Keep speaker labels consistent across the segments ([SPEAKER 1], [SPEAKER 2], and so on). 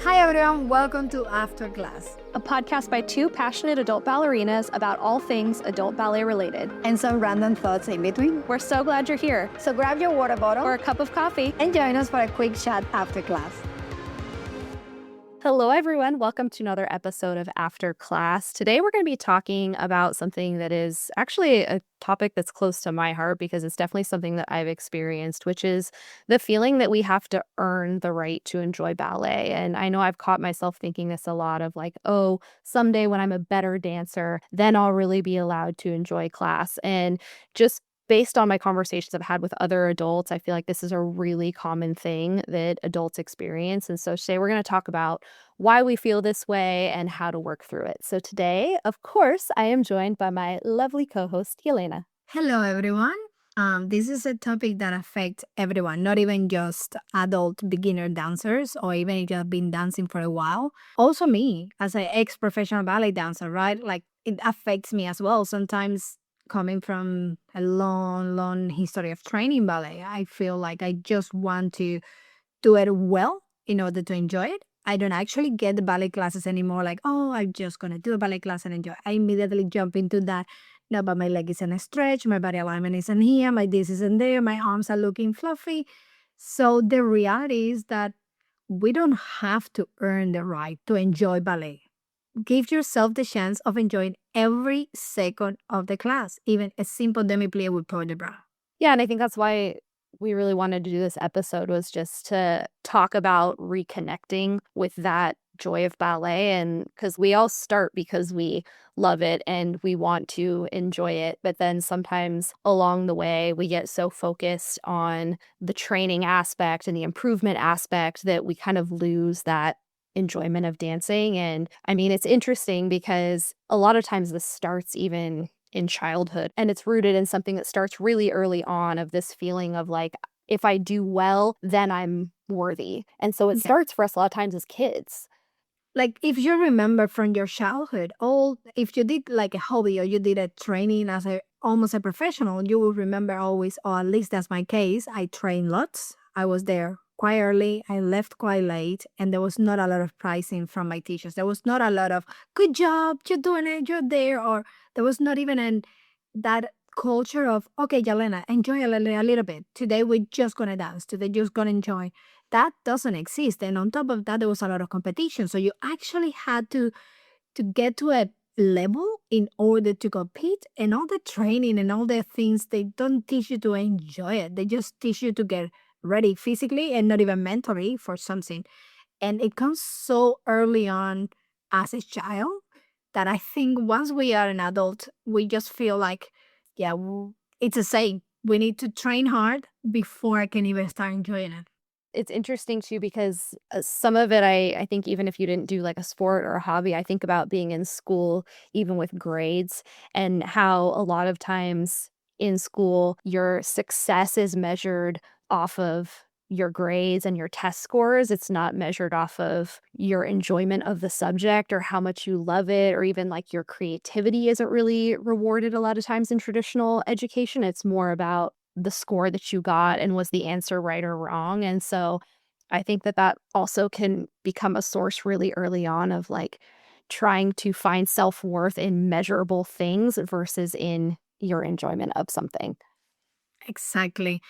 [SPEAKER 1] Hi everyone, welcome to After Class
[SPEAKER 2] A podcast by two passionate adult ballerinas about all things adult ballet related.
[SPEAKER 1] and some random thoughts in between.
[SPEAKER 2] We're so glad you're here.
[SPEAKER 1] So grab your water bottle
[SPEAKER 2] Or a cup of coffee.
[SPEAKER 1] and join us for a quick chat after class.
[SPEAKER 2] Hello, everyone. Welcome to another episode of After Class. Today, we're going to be talking about something that is actually a topic that's close to my heart because it's definitely something that I've experienced, which is the feeling that we have to earn the right to enjoy ballet. And I know I've caught myself thinking this a lot of like, oh, someday when I'm a better dancer, then I'll really be allowed to enjoy class. And just based on my conversations I've had with other adults, I feel like this is a really common thing that adults experience. And so today we're going to talk about why we feel this way and how to work through it. So today, of course, I am joined by my lovely co-host, Yelena.
[SPEAKER 1] Hello everyone. This is a topic that affects everyone, not even just adult beginner dancers or even if you have been dancing for a while. Also me, as an ex-professional ballet dancer, right? Like it affects me as well. Sometimes coming from a long history of training ballet, I feel like I just want to do it well in order to enjoy it. I don't actually get the ballet classes anymore. Like, oh, I'm just gonna do a ballet class and enjoy. I immediately jump into that. No, but my leg isn't stretched, my body alignment isn't here, my this isn't there, my arms are looking fluffy. So the reality is that we don't have to earn the right to enjoy ballet. Give yourself the chance of enjoying every second of the class, even a simple demi plie with port de bras.
[SPEAKER 2] Yeah, and I think that's why we really wanted to do this episode was just to talk about reconnecting with that joy of ballet. And because we all start because we love it and we want to enjoy it, but then sometimes along the way we get so focused on the training aspect and the improvement aspect that we kind of lose that enjoyment of dancing. And I mean, it's interesting because a lot of times this starts even in childhood, and it's rooted in something that starts really early on, of this feeling of like, if I do well, then I'm worthy. And so it
[SPEAKER 1] Yeah.
[SPEAKER 2] starts for us a lot of times as kids.
[SPEAKER 1] Like if you remember from your childhood, all if you did like a hobby or you did a training as a almost a professional, you will remember always, or at least that's my case. I trained lots. I was there quite early. I left quite late, and there was not a lot of pricing from my teachers. There was not a lot of good job, you're doing it, you're there, or there was not even that culture of okay, Yelena, enjoy a little bit. Today we're just gonna dance. Today just gonna enjoy that doesn't exist. And on top of that, there was a lot of competition. So you actually had to get to a level in order to compete. And all the training and all the things, they don't teach you to enjoy it. They just teach you to get ready physically and not even mentally for something. And it comes so early on as a child that I think once we are an adult, we just feel like, yeah, it's a saying. We need to train hard before I can even start enjoying it.
[SPEAKER 2] It's interesting too because some of it, I think, even if you didn't do like a sport or a hobby, I think about being in school, even with grades, and how a lot of times in school, your success is measured off of your grades and your test scores. It's not measured off of your enjoyment of the subject or how much you love it, or even like your creativity isn't really rewarded a lot of times in traditional education. It's more about the score that you got and was the answer right or wrong. And so I think that that also can become a source really early on of like trying to find self-worth in measurable things versus in your enjoyment of something.
[SPEAKER 1] Exactly.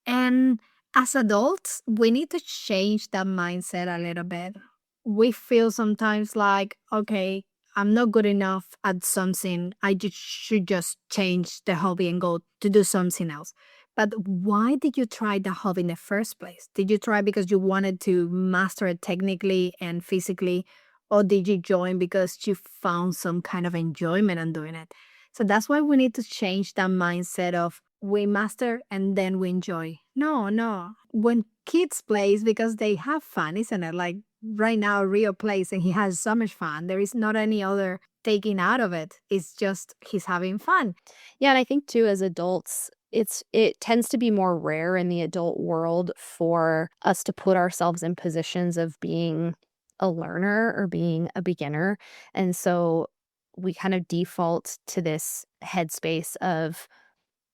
[SPEAKER 1] And as adults, we need to change that mindset a little bit. We feel sometimes like, okay, I'm not good enough at something. I just should just change the hobby and go to do something else. But why did you try the hobby in the first place? Did you try because you wanted to master it technically and physically? Or did you join because you found some kind of enjoyment in doing it? So that's why we need to change that mindset of we master and then we enjoy. No, no. When kids plays because they have fun, isn't it? Like right now, Rio plays and he has so much fun. There is not any other taking out of it. It's just he's having fun.
[SPEAKER 2] Yeah, and I think too as adults, it tends to be more rare in the adult world for us to put ourselves in positions of being a learner or being a beginner. And so we kind of default to this headspace of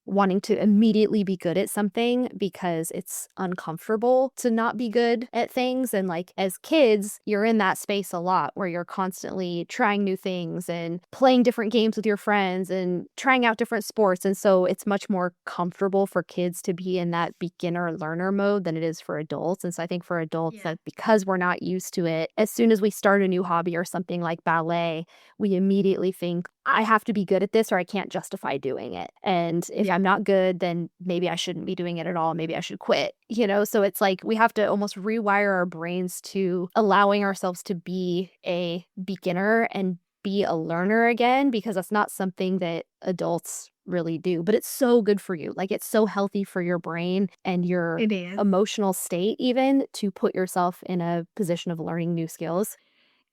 [SPEAKER 2] wanting to immediately be good at something because it's uncomfortable to not be good at things. And like as kids, you're in that space a lot where you're constantly trying new things and playing different games with your friends and trying out different sports. And so it's much more comfortable for kids to be in that beginner learner mode than it is for adults. And so I think for adults,
[SPEAKER 1] Yeah.
[SPEAKER 2] that because we're not used to it, as soon as we start a new hobby or something like ballet, we immediately think, I have to be good at this or I can't justify doing it. And if
[SPEAKER 1] Yeah.
[SPEAKER 2] I'm not good, then maybe I shouldn't be doing it at all. Maybe I should quit, you know? So it's like we have to almost rewire our brains to allowing ourselves to be a beginner and be a learner again, because that's not something that adults really do. But it's so good for you. Like it's so healthy for your brain and your
[SPEAKER 1] It is.
[SPEAKER 2] emotional state, even to put yourself in a position of learning new skills.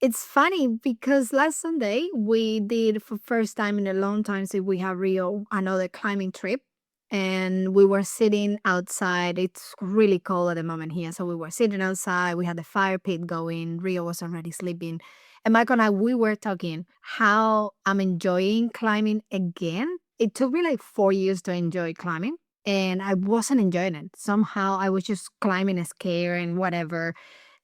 [SPEAKER 1] It's funny because last Sunday we did for first time in a long time since we have Rio another climbing trip, and we were sitting outside. It's really cold at the moment here, so we were sitting outside. We had the fire pit going. Rio was already sleeping, and Michael and I we were talking how I'm enjoying climbing again. It took me like 4 years to enjoy climbing, and I wasn't enjoying it. Somehow I was just climbing scared and whatever,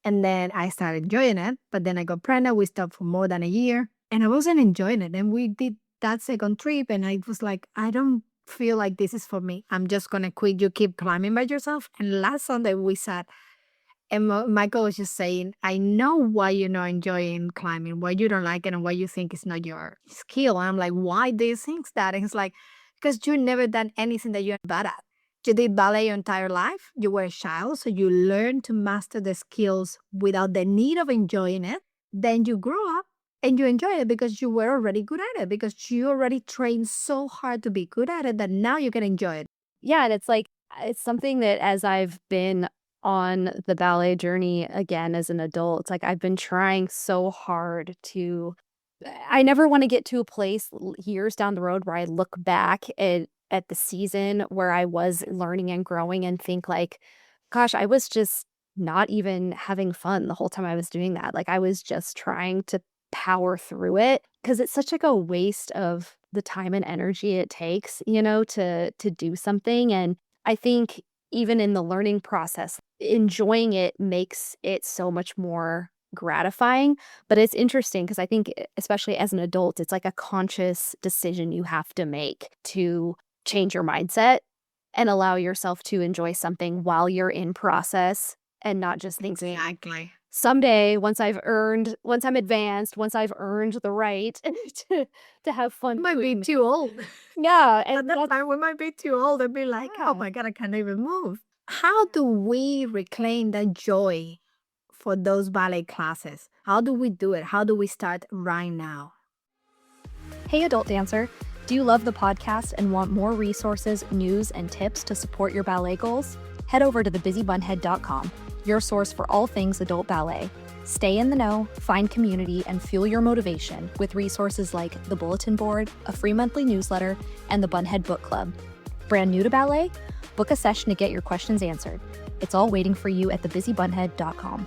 [SPEAKER 1] and then I started enjoying it, but then I got pregnant. We stopped for more than a year, and I wasn't enjoying it. And we did that second trip, and I was like, I don't feel like this is for me. I'm just gonna quit. You keep climbing by yourself. And last Sunday we sat, and Michael was just saying, I know why you're not enjoying climbing, why you don't like it, and why you think it's not your skill. And I'm like, why do you think that? And he's like, because you never done anything that you're bad at. You did ballet your entire life. You were a child, so you learned to master the skills without the need of enjoying it. Then you grow up and you enjoy it because you were already good at it, because you already trained so hard to be good at it that now you can enjoy it.
[SPEAKER 2] Yeah, and it's like it's something that as I've been on the ballet journey again as an adult, it's like I've been trying so hard to I never wanna get to a place years down the road where I look back at the season where I was learning and growing and think like, "Gosh, I was just not even having fun the whole time I was doing that." Like, I was just trying to power through it because it's such like a waste of the time and energy it takes, you know, to do something. And I think even in the learning process, enjoying it makes it so much more gratifying. But it's interesting because I think, especially as an adult, it's like a conscious decision you have to make to change your mindset and allow yourself to enjoy something while you're in process and not just thinking,
[SPEAKER 1] Exactly.
[SPEAKER 2] someday, once I'm advanced, once I've earned the right to to have
[SPEAKER 1] We
[SPEAKER 2] fun
[SPEAKER 1] might be
[SPEAKER 2] doing
[SPEAKER 1] too old.
[SPEAKER 2] Yeah,
[SPEAKER 1] At
[SPEAKER 2] and
[SPEAKER 1] that
[SPEAKER 2] that's
[SPEAKER 1] time, we might be too old and be like, oh
[SPEAKER 2] yeah.
[SPEAKER 1] my God, I can't even move. How do we reclaim that joy for those ballet classes? How do we do it? How do we start right now?
[SPEAKER 2] Hey, adult dancer. Do you love the podcast and want more resources, news, and tips to support your ballet goals? Head over to thebusybunhead.com, your source for all things adult ballet. Stay in the know, find community, and fuel your motivation with resources like the bulletin board, a free monthly newsletter, and the Bunhead Book Club. Brand new to ballet? Book a session to get your questions answered. It's all waiting for you at thebusybunhead.com.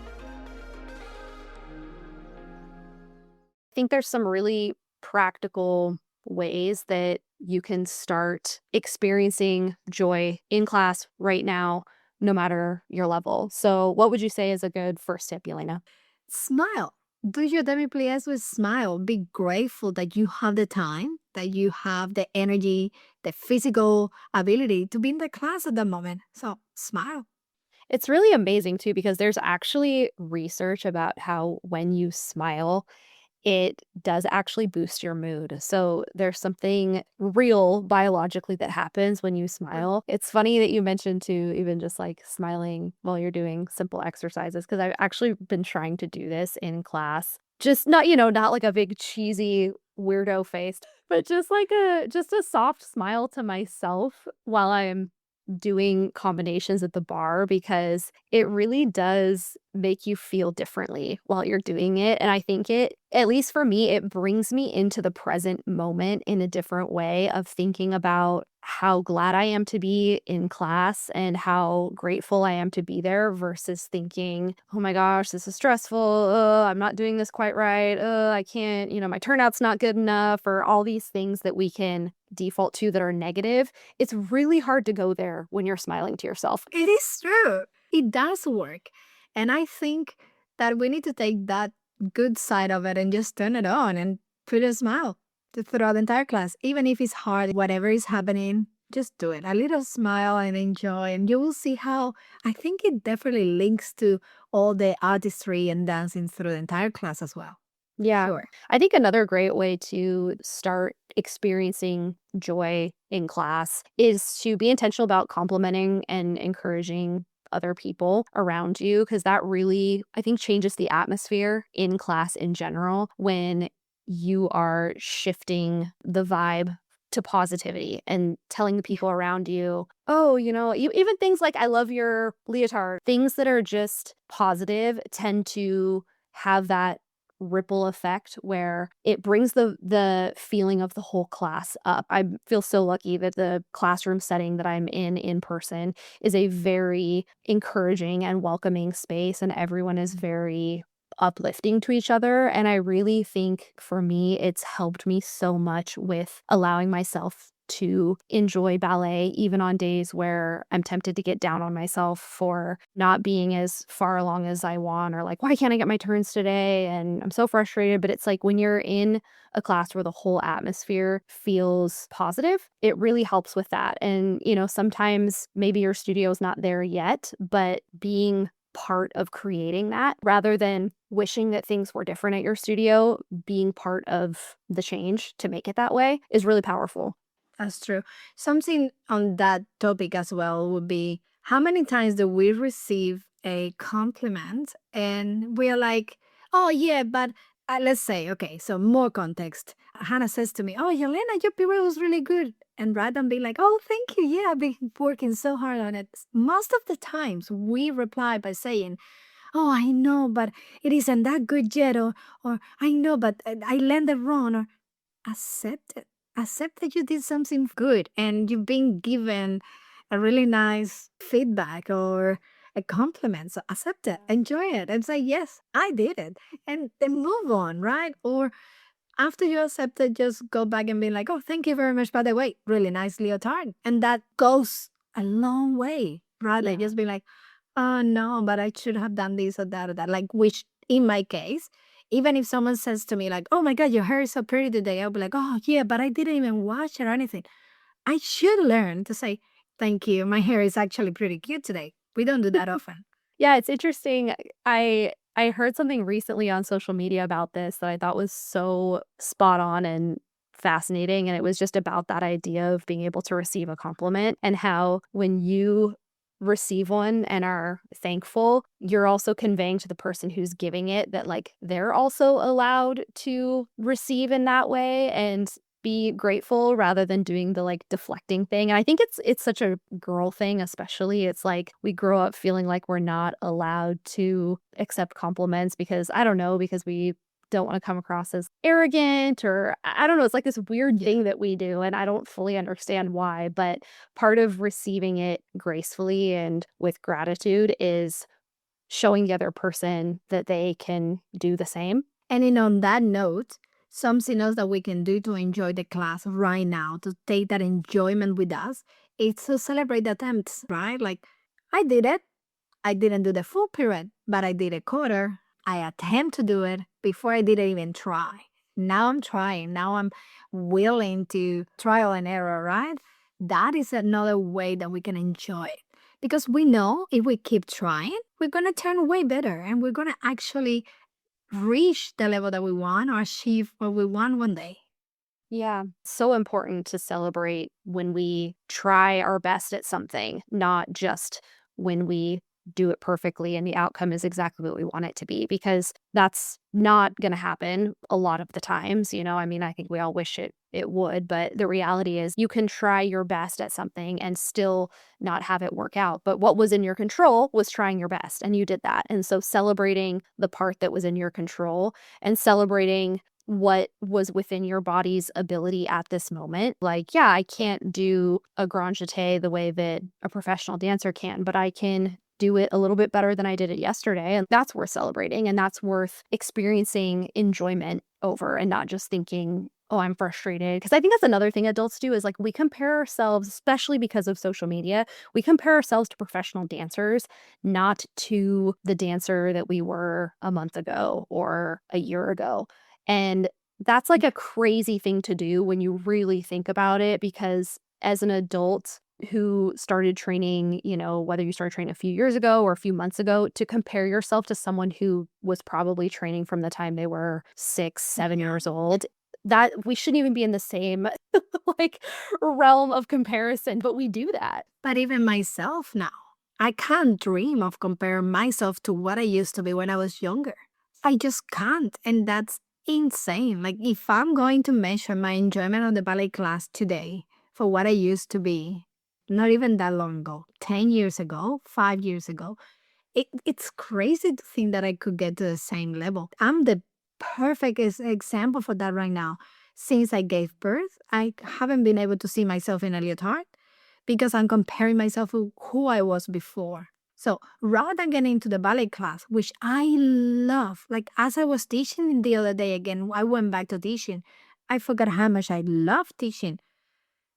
[SPEAKER 2] I think there's some really practical ways that you can start experiencing joy in class right now, no matter your level. So, what would you say is a good first step, Yelena?
[SPEAKER 1] Smile. Do your demi plies with smile. Be grateful that you have the time, that you have the energy, the physical ability to be in the class at that moment. So smile.
[SPEAKER 2] It's really amazing too, because there's actually research about how when you smile, it does actually boost your mood. So there's something real biologically that happens when you smile. It's funny that you mentioned to even just like smiling while you're doing simple exercises because I've actually been trying to do this in class. Just not, not like a big cheesy weirdo face, but just a soft smile to myself while I'm doing combinations at the bar because it really does make you feel differently while you're doing it. And I think it, at least for me, it brings me into the present moment in a different way of thinking about how glad I am to be in class and how grateful I am to be there versus thinking, "Oh my gosh, this is stressful. I'm not doing this quite right. I can't, my turnout's not good enough," or all these things that we can default to that are negative. It's really hard to go there when you're smiling to yourself.
[SPEAKER 1] It is true. It does work. And I think that we need to take that good side of it and just turn it on and put a smile throughout the entire class. Even if it's hard, whatever is happening, just do it. A little smile and enjoy. And you will see how I think it definitely links to all the artistry and dancing through the entire class as well.
[SPEAKER 2] Yeah.
[SPEAKER 1] Sure.
[SPEAKER 2] I think another great way to start experiencing joy in class is to be intentional about complimenting and encouraging other people around you because that really, I think, changes the atmosphere in class in general when you are shifting the vibe to positivity and telling the people around you, oh, even things like, I love your leotard, things that are just positive tend to have that ripple effect where it brings the feeling of the whole class up. I feel so lucky that the classroom setting that I'm in person is a very encouraging and welcoming space and everyone is very uplifting to each other and I really think for me it's helped me so much with allowing myself to enjoy ballet even on days where I'm tempted to get down on myself for not being as far along as I want or like, why can't I get my turns today? And I'm so frustrated. But it's like when you're in a class where the whole atmosphere feels positive, it really helps with that. And, sometimes maybe your studio's not there yet, but being part of creating that rather than wishing that things were different at your studio, being part of the change to make it that way is really powerful.
[SPEAKER 1] That's true. Something on that topic as well would be how many times do we receive a compliment and we're like, oh, yeah, but let's say, okay, so more context. Hannah says to me, oh, Yelena, your period was really good. And rather than being like, oh, thank you. Yeah, I've been working so hard on it. Most of the times we reply by saying, oh, I know, but it isn't that good yet. Or I know, but I landed wrong. Or accept it. Accept that you did something good and you've been given a really nice feedback or a compliment. So accept it, enjoy it, and say, yes, I did it. And then move on, right? Or after you accept it, just go back and be like, oh, thank you very much. By the way, really nice leotard. And that goes a long way, right? Like
[SPEAKER 2] Yeah.
[SPEAKER 1] just be like, oh, no, but I should have done this or that. Like, which in my case, even if someone says to me, like, oh my God, your hair is so pretty today, I'll be like, oh, yeah, but I didn't even wash it or anything. I should learn to say, thank you. My hair is actually pretty cute today. We don't do that often.
[SPEAKER 2] Yeah, it's interesting. I heard something recently on social media about this that I thought was so spot on and fascinating, and it was just about that idea of being able to receive a compliment and how when you receive one and are thankful, you're also conveying to the person who's giving it that, like, they're also allowed to receive in that way and be grateful rather than doing the, like, deflecting thing, and I think it's such a girl thing especially, it's like we grow up feeling like we're not allowed to accept compliments because I don't know, because we don't wanna come across as arrogant or I don't know, it's like this weird
[SPEAKER 1] Yeah.
[SPEAKER 2] thing that we do, and I don't fully understand why, but part of receiving it gracefully and with gratitude is showing the other person that they can do the same.
[SPEAKER 1] And on that note, something else that we can do to enjoy the class right now, to take that enjoyment with us, is to celebrate the attempts, right? Like, I did it. I didn't do the full period, but I did a quarter. I attempt to do it before I didn't even try. Now I'm trying. Now I'm willing to trial and error, right? That is another way that we can enjoy it. Because we know if we keep trying, we're going to turn way better and we're going to actually reach the level that we want or achieve what we want one day.
[SPEAKER 2] Yeah. So important to celebrate when we try our best at something, not just when we do it perfectly and the outcome is exactly what we want it to be, because that's not going to happen a lot of the times. I mean, I think we all wish it would, but the reality is you can try your best at something and still not have it work out. But what was in your control was trying your best, and you did that. And so celebrating the part that was in your control and celebrating what was within your body's ability at this moment. Like, yeah, I can't do a grand jeté the way that a professional dancer can, but I can do it a little bit better than I did it yesterday. And that's worth celebrating. And that's worth experiencing enjoyment over and not just thinking, oh, I'm frustrated. Because I think that's another thing adults do is like we compare ourselves, especially because of social media, we compare ourselves to professional dancers, not to the dancer that we were a month ago or a year ago. And that's like a crazy thing to do when you really think about it, because as an adult who started training, whether you started training a few years ago or a few months ago, to compare yourself to someone who was probably training from the time they were 6, 7 years old, that we shouldn't even be in the same like realm of comparison, but we do that.
[SPEAKER 1] But even myself now, I can't dream of comparing myself to what I used to be when I was younger. I just can't. And that's insane. Like, if I'm going to measure my enjoyment of the ballet class today for what I used to be, not even that long ago, 10 years ago, 5 years ago, it's crazy to think that I could get to the same level. I'm the perfect example for that right now. Since I gave birth, I haven't been able to see myself in a leotard because I'm comparing myself with who I was before. So rather than getting into the ballet class, which I love, like as I was teaching the other day again, I went back to teaching. I forgot how much I love teaching.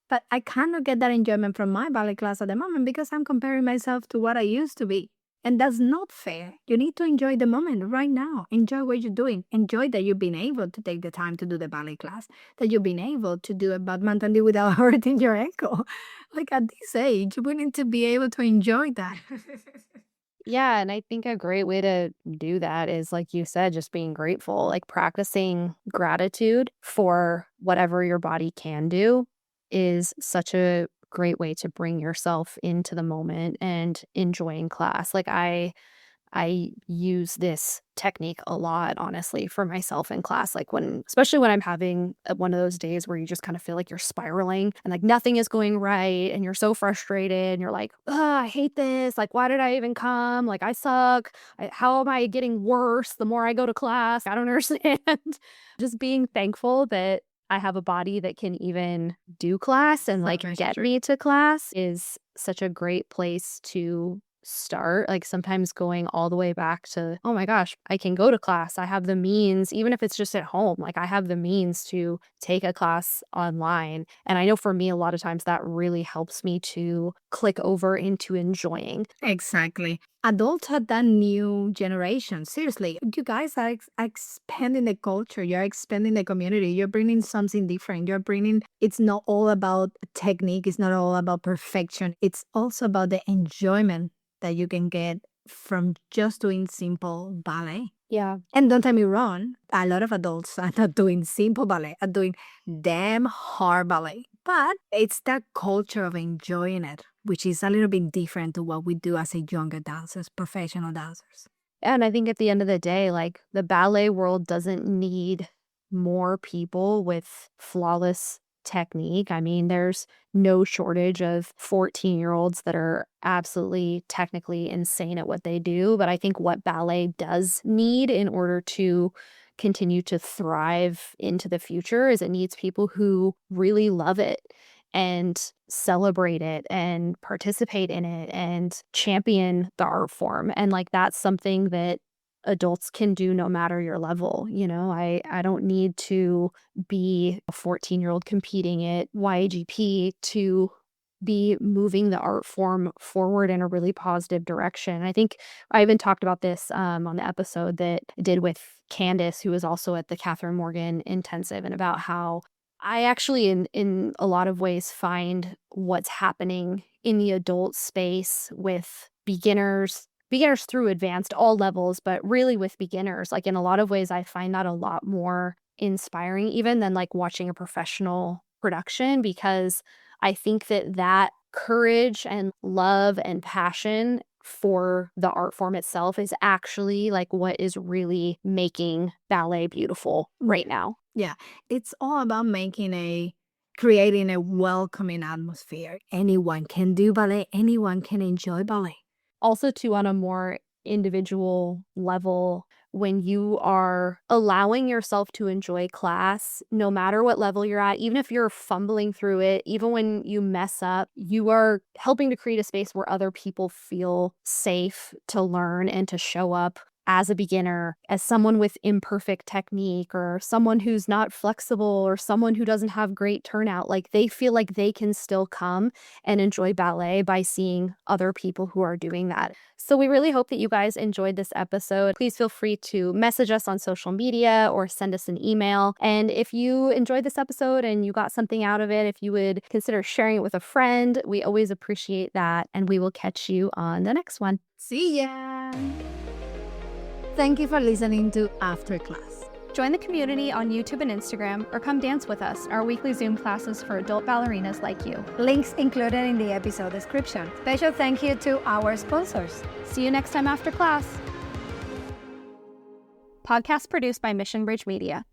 [SPEAKER 1] But I cannot get that enjoyment from my ballet class at the moment because I'm comparing myself to what I used to be. And that's not fair. You need to enjoy the moment right now. Enjoy what you're doing. Enjoy that you've been able to take the time to do the ballet class, that you've been able to do a badminton without hurting your ankle. Like at this age, we need to be able to enjoy that.
[SPEAKER 2] Yeah, and I think a great way to do that is, like you said, just being grateful, like practicing gratitude for whatever your body can do is such a great way to bring yourself into the moment and enjoying class. Like I use this technique a lot, honestly, for myself in class. Like especially when I'm having one of those days where you just kind of feel like you're spiraling and like nothing is going right and you're so frustrated and you're like, oh, I hate this. Like, why did I even come? Like, I suck. How am I getting worse the more I go to class? I don't understand. Just being thankful that I have a body that can even do class and like get
[SPEAKER 1] Sure.
[SPEAKER 2] me to class is such a great place to start, like, sometimes going all the way back to, "Oh my gosh, I can go to class. I have the means," even if it's just at home, like, I have the means to take a class online, and I know for me, a lot of times that really helps me to click over into enjoying.
[SPEAKER 1] Exactly. Adults are that new generation. Seriously, you guys are expanding the culture. You're expanding the community. You're bringing something different. It's not all about technique. It's not all about perfection. It's also about the enjoyment that you can get from just doing simple ballet.
[SPEAKER 2] Yeah.
[SPEAKER 1] And don't get me wrong, a lot of adults are not doing simple ballet, are doing damn hard ballet. But it's that culture of enjoying it, which is a little bit different to what we do as a younger dancers, professional dancers.
[SPEAKER 2] And I think at the end of the day, like, the ballet world doesn't need more people with flawless technique. I mean, there's no shortage of 14-year-olds that are absolutely technically insane at what they do, but I think what ballet does need in order to continue to thrive into the future is it needs people who really love it and celebrate it and participate in it and champion the art form. And like that's something that adults can do no matter your level. I don't need to be a 14-year-old competing at YAGP to be moving the art form forward in a really positive direction. I think I even talked about this on the episode that I did with Candace, who was also at the Catherine Morgan intensive, and about how I actually in a lot of ways find what's happening in the adult space with beginners through advanced, all levels, but really with beginners. Like in a lot of ways, I find that a lot more inspiring even than like watching a professional production, because I think that courage and love and passion for the art form itself is actually like what is really making ballet beautiful right now.
[SPEAKER 1] Yeah, it's all about creating a welcoming atmosphere. Anyone can do ballet, anyone can enjoy ballet.
[SPEAKER 2] Also, too, on a more individual level, when you are allowing yourself to enjoy class, no matter what level you're at, even if you're fumbling through it, even when you mess up, you are helping to create a space where other people feel safe to learn and to show up as a beginner, as someone with imperfect technique, or someone who's not flexible, or someone who doesn't have great turnout. Like, they feel like they can still come and enjoy ballet by seeing other people who are doing that. So we really hope that you guys enjoyed this episode. Please feel free to message us on social media or send us an email. And if you enjoyed this episode and you got something out of it, if you would consider sharing it with a friend, we always appreciate that. And we will catch you on the next one.
[SPEAKER 1] See ya! Thank you for listening to After Class.
[SPEAKER 3] Join the community on YouTube and Instagram, or come dance with us, our weekly Zoom classes for adult ballerinas like you.
[SPEAKER 1] Links included in the episode description. Special thank you to our sponsors.
[SPEAKER 3] See you next time after class. Podcast produced by Mission Bridge Media.